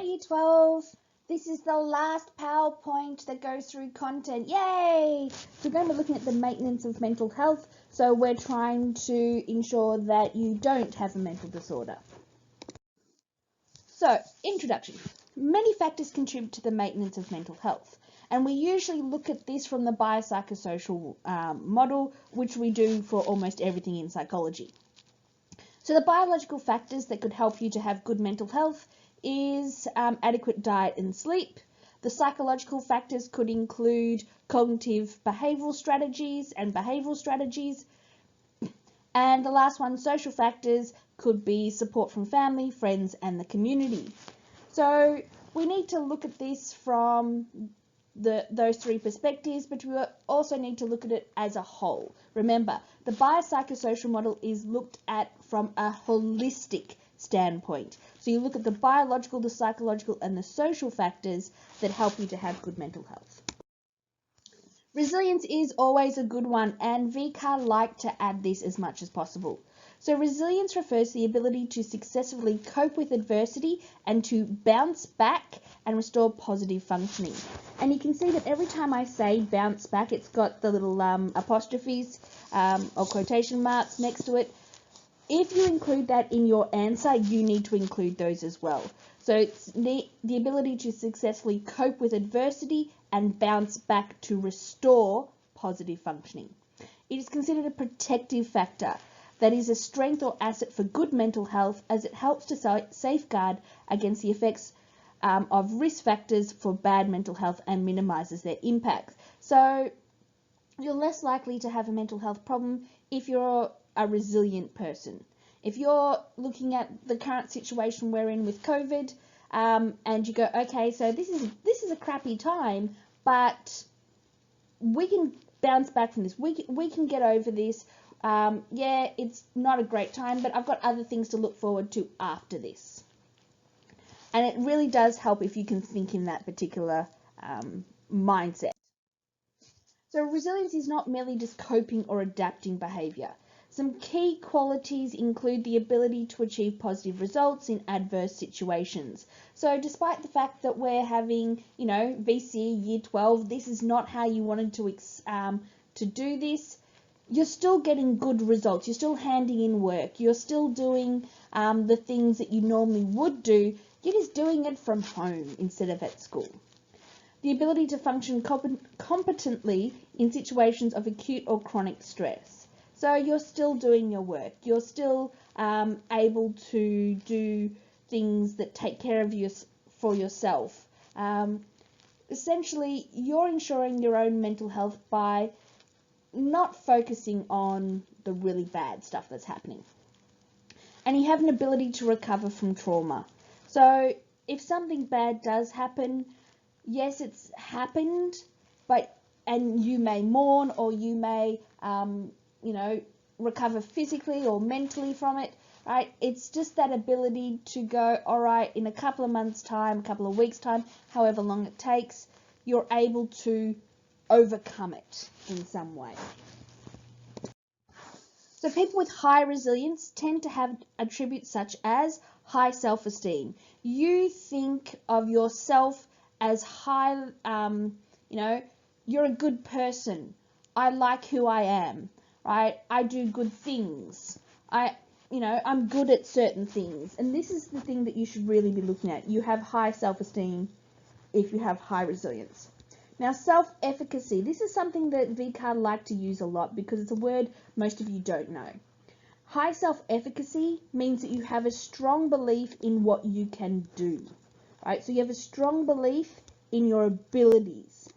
Hi Year 12, this is the last PowerPoint that goes through content, yay! So we're going to be looking at the maintenance of mental health, so we're trying to ensure that you don't have a mental disorder. So, introduction. Many factors contribute to the maintenance of mental health, and we usually look at this from the biopsychosocial model, which we do for almost everything in psychology. So the biological factors that could help you to have good mental health is adequate diet and sleep. The psychological factors could include cognitive behavioural strategies and behavioural strategies. And the last one, social factors, could be support from family, friends and the community. So we need to look at this from those three perspectives, but we also need to look at it as a whole. Remember, the biopsychosocial model is looked at from a holistic standpoint. So you look at the biological, the psychological, and the social factors that help you to have good mental health. Resilience is always a good one, and VCAR like to add this as much as possible. So resilience refers to the ability to successfully cope with adversity and to bounce back and restore positive functioning. And you can see that every time I say bounce back, it's got the little apostrophes or quotation marks next to it. If you include that in your answer, you need to include those as well. So it's the ability to successfully cope with adversity and bounce back to restore positive functioning. It is considered a protective factor that is a strength or asset for good mental health, as it helps to safeguard against the effects of risk factors for bad mental health and minimises their impact. So you're less likely to have a mental health problem if you're a resilient person. If you're looking at the current situation we're in with COVID, and you go, okay, so this is a crappy time, but we can bounce back from this. We can get over this. Yeah, it's not a great time, but I've got other things to look forward to after this. And it really does help if you can think in that particular mindset. So resilience is not merely just coping or adapting behaviour. Some key qualities include the ability to achieve positive results in adverse situations. So despite the fact that we're having, VCE Year 12, this is not how you wanted to do this, you're still getting good results. You're still handing in work. You're still doing the things that you normally would do. You're just doing it from home instead of at school. The ability to function competently in situations of acute or chronic stress. So you're still doing your work. You're still able to do things that take care of you for yourself. Essentially, you're ensuring your own mental health by not focusing on the really bad stuff that's happening. And you have an ability to recover from trauma. So if something bad does happen, yes, it's happened, and you may mourn, or you may, recover physically or mentally from it, right? It's just that ability to go, all right, in a couple of months' time, a couple of weeks' time, however long it takes, you're able to overcome it in some way. So people with high resilience tend to have attributes such as high self-esteem. You think of yourself as high, you're a good person. I like who I am, right? I do good things. I'm good at certain things. And this is the thing that you should really be looking at. You have high self-esteem if you have high resilience. Now, self-efficacy. This is something that VCAR like to use a lot because it's a word most of you don't know. High self-efficacy means that you have a strong belief in what you can do, right? So you have a strong belief in your abilities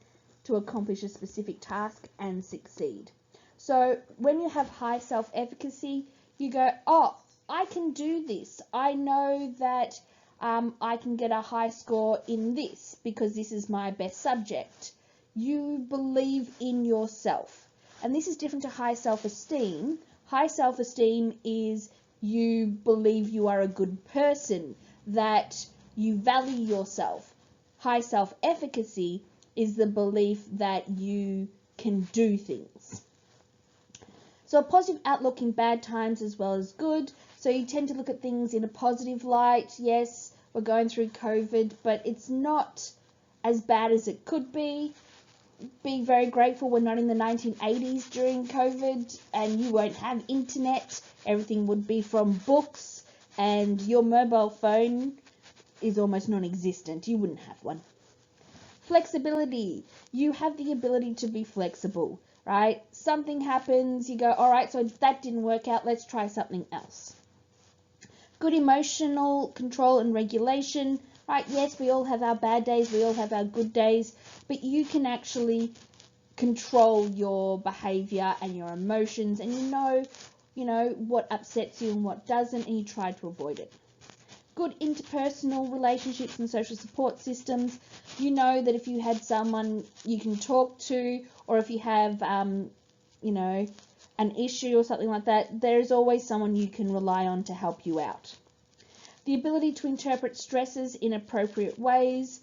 to accomplish a specific task and succeed. So when you have high self-efficacy, you go, oh, I can do this. I know that I can get a high score in this because this is my best subject. You believe in yourself. And this is different to high self-esteem. High self-esteem is you believe you are a good person, that you value yourself. High self-efficacy is the belief that you can do things. So a positive outlook in bad times as well as good. So you tend to look at things in a positive light. Yes, we're going through COVID, but it's not as bad as it could be. Be very grateful we're not in the 1980s during COVID and you won't have internet. Everything would be from books and your mobile phone is almost non-existent. You wouldn't have one. Flexibility. You have the ability to be flexible, right? Something happens, you go, all right, so that didn't work out, let's try something else. Good emotional control and regulation, right? Yes, we all have our bad days, we all have our good days, but you can actually control your behavior and your emotions, and you know what upsets you and what doesn't, and you try to avoid it. Good interpersonal relationships and social support systems. You know that if you had someone you can talk to, or if you have, you know, an issue or something like that, there's always someone you can rely on to help you out. The ability to interpret stresses in appropriate ways.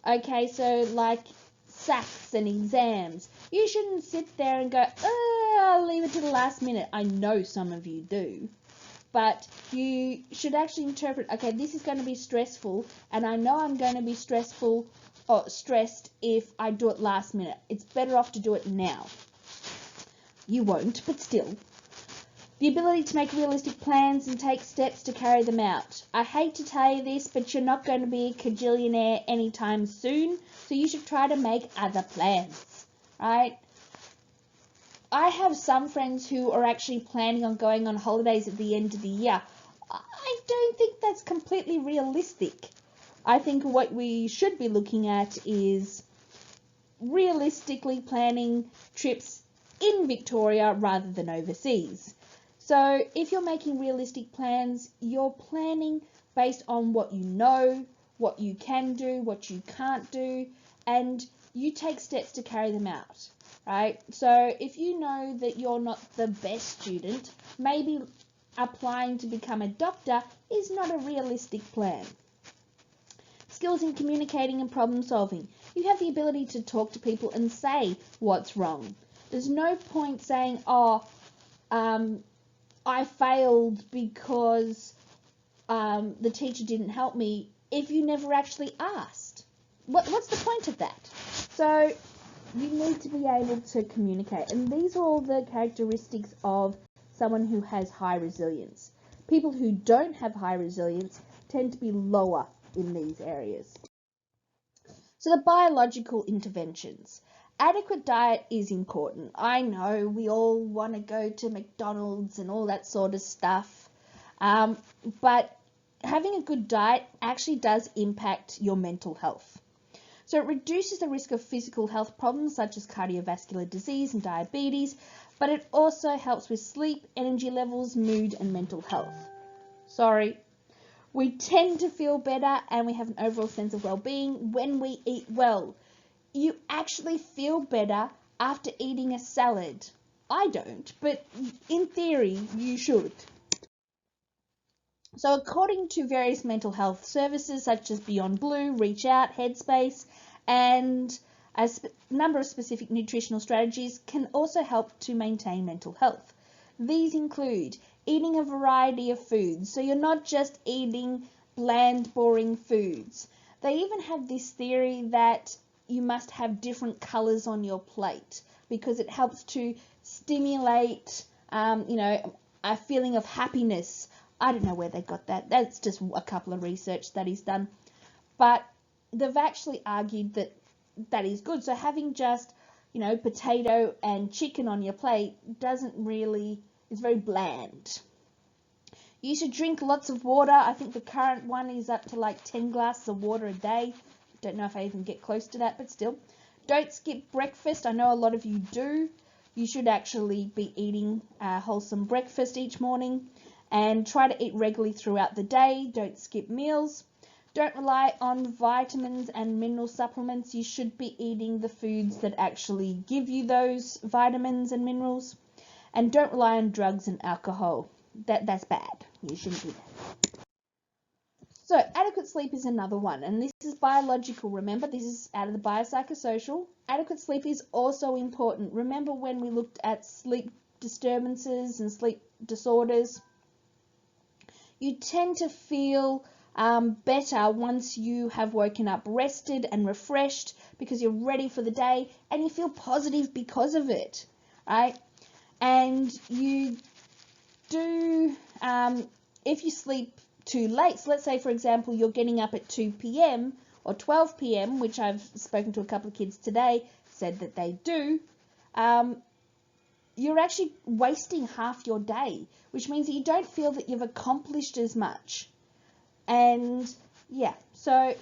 Okay, so like SACs and exams. You shouldn't sit there and go, oh, I'll leave it to the last minute. I know some of you do. But you should actually interpret, okay, this is going to be stressful, and I know I'm going to be stressful or stressed if I do it last minute. It's better off to do it now. You won't, but still. The ability to make realistic plans and take steps to carry them out. I hate to tell you this, but you're not going to be a cajillionaire anytime soon, so you should try to make other plans, right? I have some friends who are actually planning on going on holidays at the end of the year. I don't think that's completely realistic. I think what we should be looking at is realistically planning trips in Victoria rather than overseas. So if you're making realistic plans, you're planning based on what you know, what you can do, what you can't do, and you take steps to carry them out. Right? So if you know that you're not the best student, maybe applying to become a doctor is not a realistic plan. Skills in communicating and problem solving. You have the ability to talk to people and say what's wrong. There's no point saying, oh, I failed because the teacher didn't help me, if you never actually asked. What's the point of that? So you need to be able to communicate, and these are all the characteristics of someone who has high resilience. People who don't have high resilience tend to be lower in these areas. So the biological interventions. Adequate diet is important. I know we all want to go to McDonald's and all that sort of stuff, but having a good diet actually does impact your mental health. So it reduces the risk of physical health problems such as cardiovascular disease and diabetes, but it also helps with sleep, energy levels, mood, and mental health. We tend to feel better and we have an overall sense of well-being when we eat well. You actually feel better after eating a salad. I don't, but in theory, you should. So according to various mental health services such as Beyond Blue, Reach Out, Headspace, and a number of specific nutritional strategies can also help to maintain mental health. These include eating a variety of foods, so you're not just eating bland, boring foods. They even have this theory that you must have different colours on your plate because it helps to stimulate, a feeling of happiness. I don't know where they got that. That's just a couple of research studies done. But they've actually argued that that is good. So having just, potato and chicken on your plate it's very bland. You should drink lots of water. I think the current one is up to like 10 glasses of water a day. Don't know if I even get close to that, but still. Don't skip breakfast. I know a lot of you do. You should actually be eating a wholesome breakfast each morning. And try to eat regularly throughout the day. Don't skip meals. Don't rely on vitamins and mineral supplements. You should be eating the foods that actually give you those vitamins and minerals. And don't rely on drugs and alcohol. That's bad. You shouldn't do that. So adequate sleep is another one. And this is biological. Remember, this is out of the Biopsychosocial. Adequate sleep is also important. Remember when we looked at sleep disturbances and sleep disorders? You tend to feel better once you have woken up rested and refreshed because you're ready for the day and you feel positive because of it, right? And you do, if you sleep too late, so let's say, for example, you're getting up at 2 p.m. or 12 p.m., which I've spoken to a couple of kids today, said that they do, you're actually wasting half your day, which means that you don't feel that you've accomplished as much. And yeah, so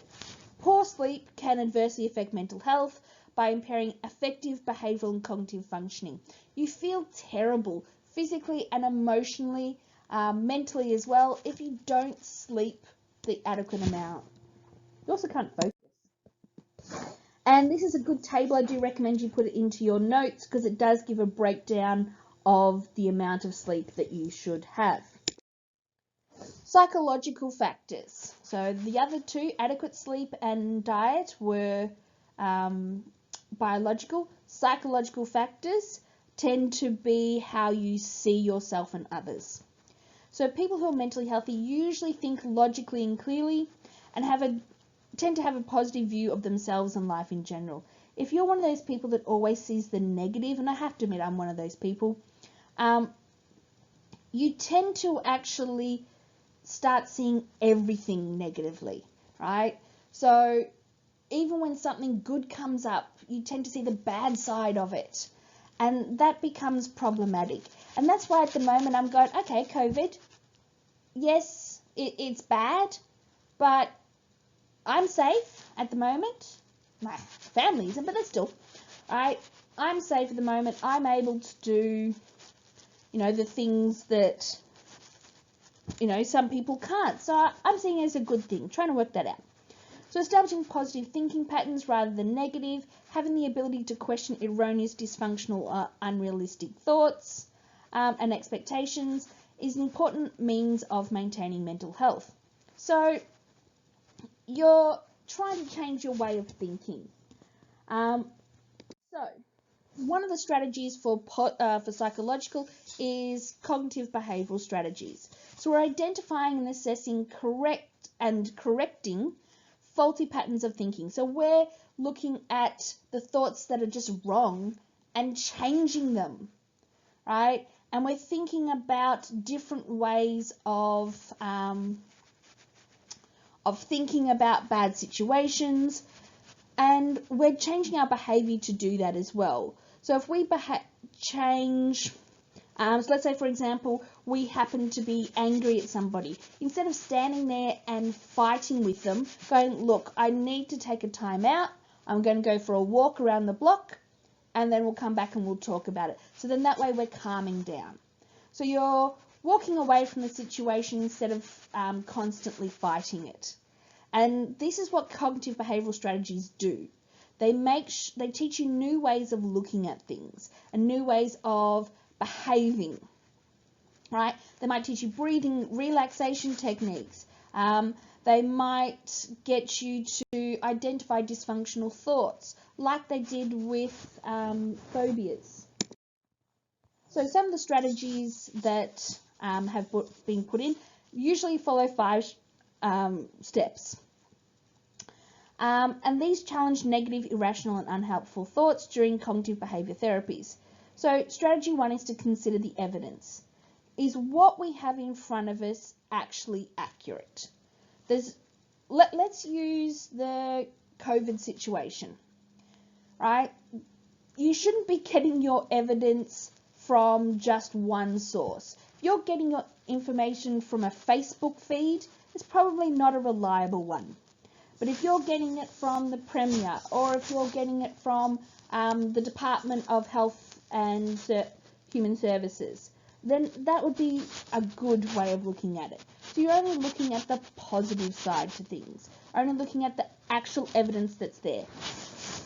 poor sleep can adversely affect mental health by impairing affective, behavioural and cognitive functioning. You feel terrible physically and emotionally, mentally as well, if you don't sleep the adequate amount. You also can't focus. And this is a good table. I do recommend you put it into your notes because it does give a breakdown of the amount of sleep that you should have. Psychological factors. So the other two, adequate sleep and diet, were biological. Psychological factors tend to be how you see yourself and others. So people who are mentally healthy usually think logically and clearly and tend to have a positive view of themselves and life in general. If you're one of those people that always sees the negative, and I have to admit I'm one of those people, you tend to actually start seeing everything negatively, right? So even when something good comes up, you tend to see the bad side of it, and that becomes problematic. And that's why at the moment I'm going, okay, COVID, yes, it's bad, but I'm safe at the moment. My family isn't, but that's still, right? I'm safe at the moment. I'm able to do, the things that, some people can't. So I'm seeing it as a good thing, trying to work that out. So establishing positive thinking patterns rather than negative, having the ability to question erroneous, dysfunctional, or unrealistic thoughts and expectations is an important means of maintaining mental health. So you're trying to change your way of thinking. So one of the strategies for psychological is cognitive behavioural strategies. So we're identifying and assessing correcting faulty patterns of thinking. So we're looking at the thoughts that are just wrong and changing them, right? And we're thinking about different ways of thinking about bad situations, and we're changing our behaviour to do that as well. So if we change, so let's say, for example, we happen to be angry at somebody. Instead of standing there and fighting with them, going, look, I need to take a time out. I'm going to go for a walk around the block, and then we'll come back and we'll talk about it. So then that way we're calming down. So you're walking away from the situation instead of constantly fighting it. And this is what cognitive behavioural strategies do. They teach you new ways of looking at things and new ways of behaving, right? They might teach you breathing, relaxation techniques. They might get you to identify dysfunctional thoughts, like they did with phobias. So some of the strategies that have been put in usually follow 5 steps. And these challenge negative, irrational and unhelpful thoughts during cognitive behaviour therapies. So strategy 1 is to consider the evidence. Is what we have in front of us actually accurate? Let's use the COVID situation, right? You shouldn't be getting your evidence from just one source. If you're getting your information from a Facebook feed, it's probably not a reliable one. But if you're getting it from the Premier, or if you're getting it from the Department of Health and Human Services, then that would be a good way of looking at it. So you're only looking at the positive side to things, only looking at the actual evidence that's there.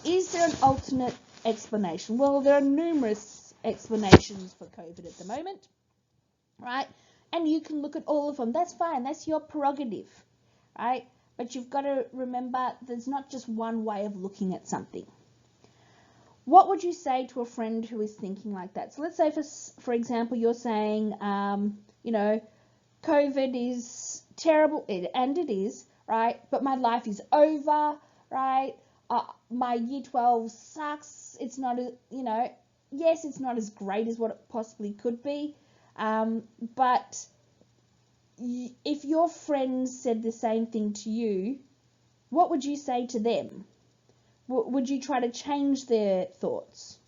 Is there an alternate explanation? Well, there are numerous explanations for COVID at the moment, right? And you can look at all of them. That's fine. That's your prerogative, right? But you've got to remember there's not just one way of looking at something. What would you say to a friend who is thinking like that? So let's say, for example, you're saying, COVID is terrible, and it is, right? But my life is over, right? My year 12 sucks. It's not, yes, it's not as great as what it possibly could be. But if your friends said the same thing to you, what would you say to them? Would you try to change their thoughts?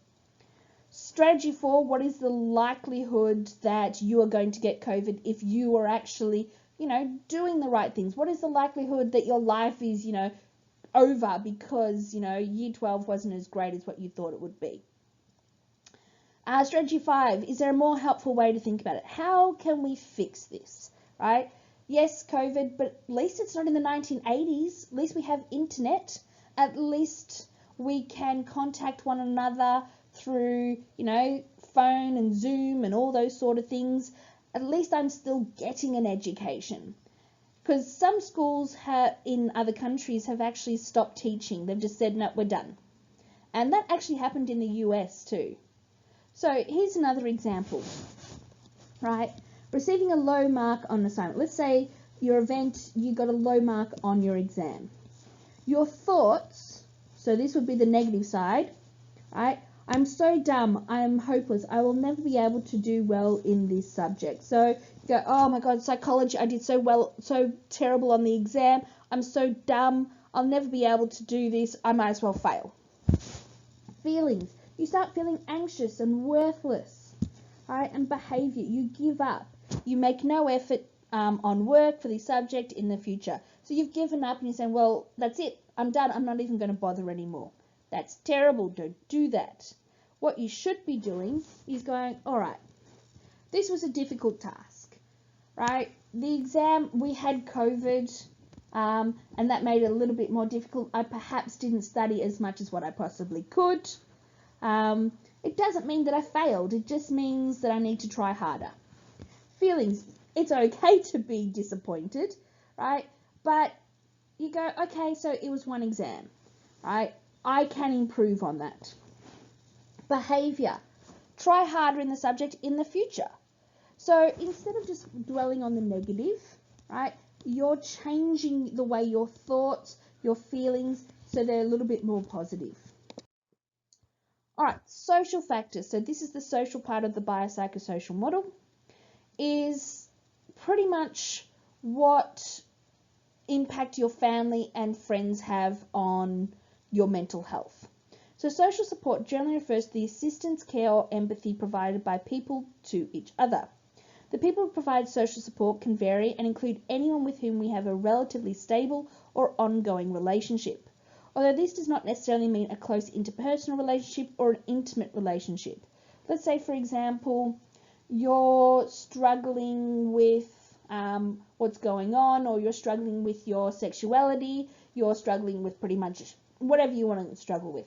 Strategy 4, what is the likelihood that you are going to get COVID if you are actually, doing the right things? What is the likelihood that your life is, over because, year 12 wasn't as great as what you thought it would be? Strategy 5, is there a more helpful way to think about it? How can we fix this, right? Yes, COVID, but at least it's not in the 1980s. At least we have internet. At least we can contact one another through, phone and Zoom and all those sort of things. At least I'm still getting an education. Because some schools in other countries have actually stopped teaching. They've just said, no, we're done. And that actually happened in the US too. So here's another example, right? Receiving a low mark on an assignment. Let's say your event, you got a low mark on your exam. Your thoughts, so this would be the negative side, right? I'm so dumb, I am hopeless, I will never be able to do well in this subject. So you go, oh my God, psychology, I did so well, so terrible on the exam, I'm so dumb, I'll never be able to do this, I might as well fail. Feelings, you start feeling anxious and worthless, right? And behavior, you give up, you make no effort on work for the subject in the future. So you've given up and you're saying, well, that's it, I'm done, I'm not even going to bother anymore. That's terrible, don't do that. What you should be doing is going, all right, this was a difficult task, right? The exam, we had COVID, and that made it a little bit more difficult. I perhaps didn't study as much as what I possibly could. It doesn't mean that I failed, it just means that I need to try harder. Feelings, it's okay to be disappointed, right? But you go, okay, so it was one exam, right? I can improve on that. Behavior, try harder in the subject in the future. So instead of just dwelling on the negative, right, you're changing the way your thoughts, your feelings, so they're a little bit more positive. All right, social factors. So this is the social part of the biopsychosocial model, is pretty much what impact your family and friends have on your mental health. So social support generally refers to the assistance, care, or empathy provided by people to each other. The people who provide social support can vary and include anyone with whom we have a relatively stable or ongoing relationship, although this does not necessarily mean a close interpersonal relationship or an intimate relationship. Let's say, for example, you're struggling with what's going on, or you're struggling with your sexuality, you're struggling with pretty much whatever you want to struggle with,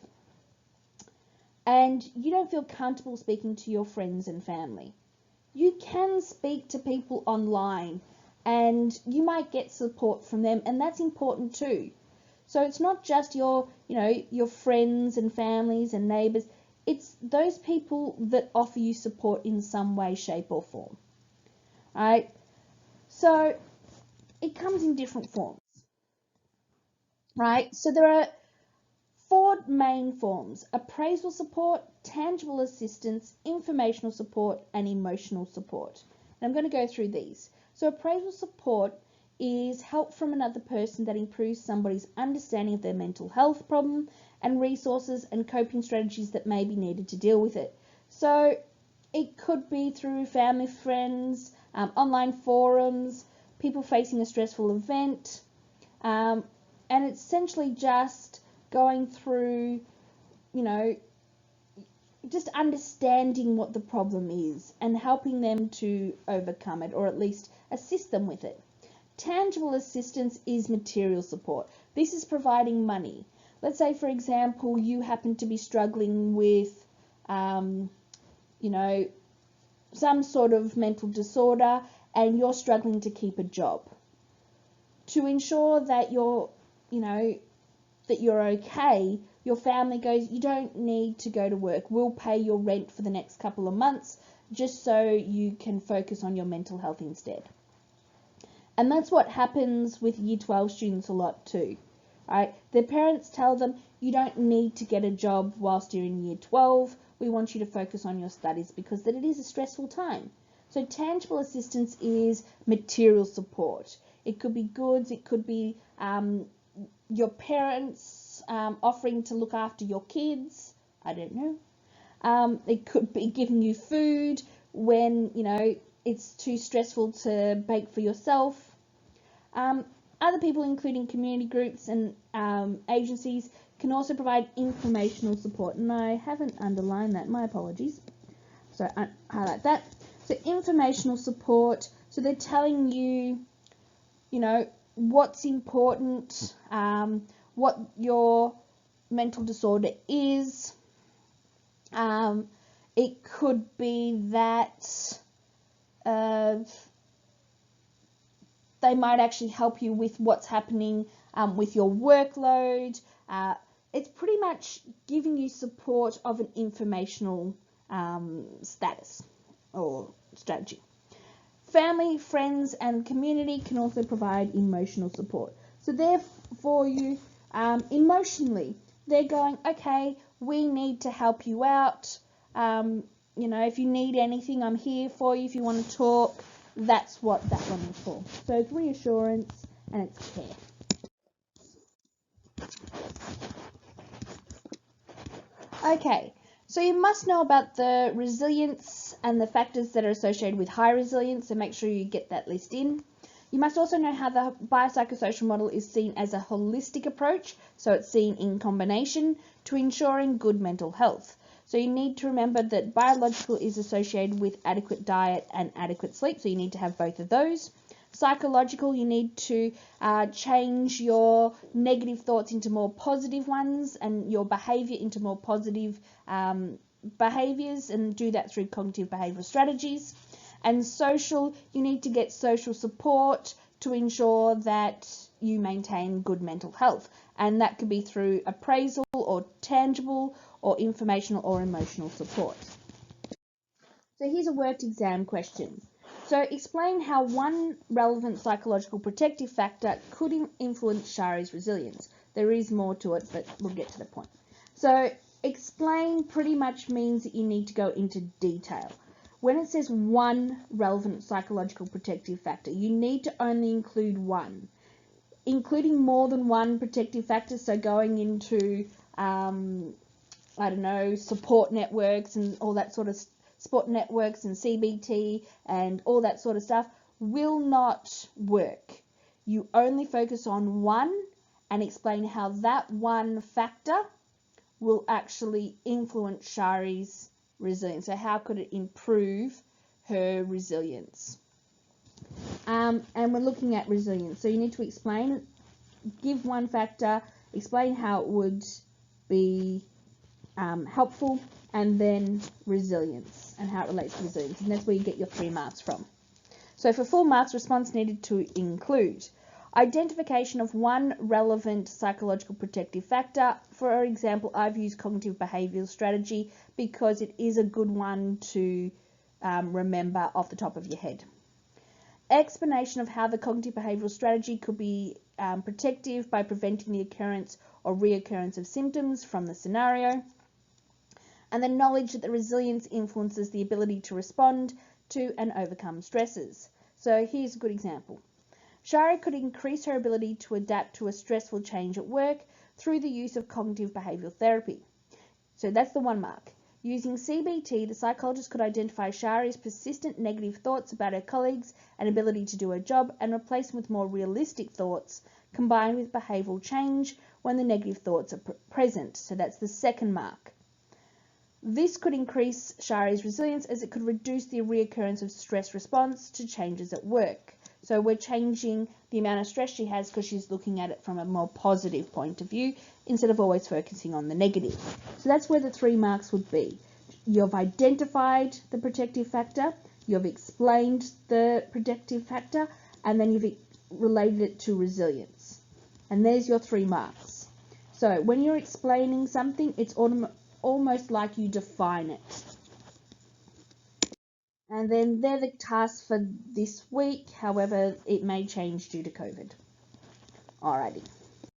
and you don't feel comfortable speaking to your friends and family. You can speak to people online and you might get support from them, and that's important too. So it's not just your friends and families and neighbours, it's those people that offer you support in some way, shape or form. Right? So it comes in different forms. Right? So there are 4 main forms: appraisal support, tangible assistance, informational support, and emotional support. And I'm going to go through these. So appraisal support is help from another person that improves somebody's understanding of their mental health problem and resources and coping strategies that may be needed to deal with it. So it could be through family, friends, online forums, people facing a stressful event, and it's essentially just going through, just understanding what the problem is and helping them to overcome it, or at least assist them with it. Tangible assistance is material support. This is providing money. Let's say, for example, you happen to be struggling with, some sort of mental disorder and you're struggling to keep a job. To ensure that you're okay, your family goes, you don't need to go to work. We'll pay your rent for the next couple of months just so you can focus on your mental health instead. And that's what happens with Year 12 students a lot too, right? Their parents tell them, you don't need to get a job whilst you're in Year 12. We want you to focus on your studies because that it is a stressful time. So tangible assistance is material support. It could be goods, it could be your parents offering to look after your kids. I don't know. It could be giving you food when, you know, it's too stressful to bake for yourself. Other people, including community groups and agencies, can also provide informational support. And I haven't underlined that, my apologies. So I highlight that. So informational support, so they're telling you, you know, what's important, what your mental disorder is. It could be that they might actually help you with what's happening with your workload. It's pretty much giving you support of an informational status or strategy. Family, friends, and community can also provide emotional support. So therefore you, emotionally, they're going, okay, we need to help you out. You know, if you need anything, I'm here for you. If you want to talk, that's what that one is for. So it's reassurance and it's care. Okay, so you must know about the resilience and the factors that are associated with high resilience, so make sure you get that list in. You must also know how the biopsychosocial model is seen as a holistic approach, so it's seen in combination to ensuring good mental health. So you need to remember that biological is associated with adequate diet and adequate sleep, so you need to have both of those. Psychological, you need to change your negative thoughts into more positive ones and your behaviour into more positive behaviours, and do that through cognitive behavioural strategies. And social, you need to get social support to ensure that you maintain good mental health, and that could be through appraisal or tangible or informational or emotional support. So here's a worked exam question. So explain how one relevant psychological protective factor could influence Shari's resilience. There is more to it, but we'll get to the point. So explain pretty much means that you need to go into detail. When it says one relevant psychological protective factor, you need to only include one. Including more than one protective factor, so going into, I don't know, support networks and all that sort of support networks and CBT and all that sort of stuff will not work. You only focus on one and explain how that one factor will actually influence Shari's resilience. So how could it improve her resilience? And we're looking at resilience. So you need to explain, give one factor, explain how it would be helpful, and then resilience and how it relates to resilience. And that's where you get your 3 marks from. So for 4 marks, response needed to include identification of one relevant psychological protective factor. For example, I've used cognitive behavioural strategy because it is a good one to remember off the top of your head. Explanation of how the cognitive behavioural strategy could be protective by preventing the occurrence or reoccurrence of symptoms from the scenario. And the knowledge that the resilience influences the ability to respond to and overcome stresses. So here's a good example. Shari could increase her ability to adapt to a stressful change at work through the use of cognitive behavioural therapy. So that's the 1 mark. Using CBT, the psychologist could identify Shari's persistent negative thoughts about her colleagues and ability to do her job and replace them with more realistic thoughts combined with behavioural change when the negative thoughts are present. So that's the 2nd mark. This could increase Shari's resilience as it could reduce the reoccurrence of stress response to changes at work. So we're changing the amount of stress she has because she's looking at it from a more positive point of view instead of always focusing on the negative. So that's where the 3 marks would be. You've identified the protective factor, you've explained the protective factor, and then you've related it to resilience. And there's your 3 marks. So when you're explaining something, it's almost like you define it. And then they're the tasks for this week. However, it may change due to COVID. Alrighty.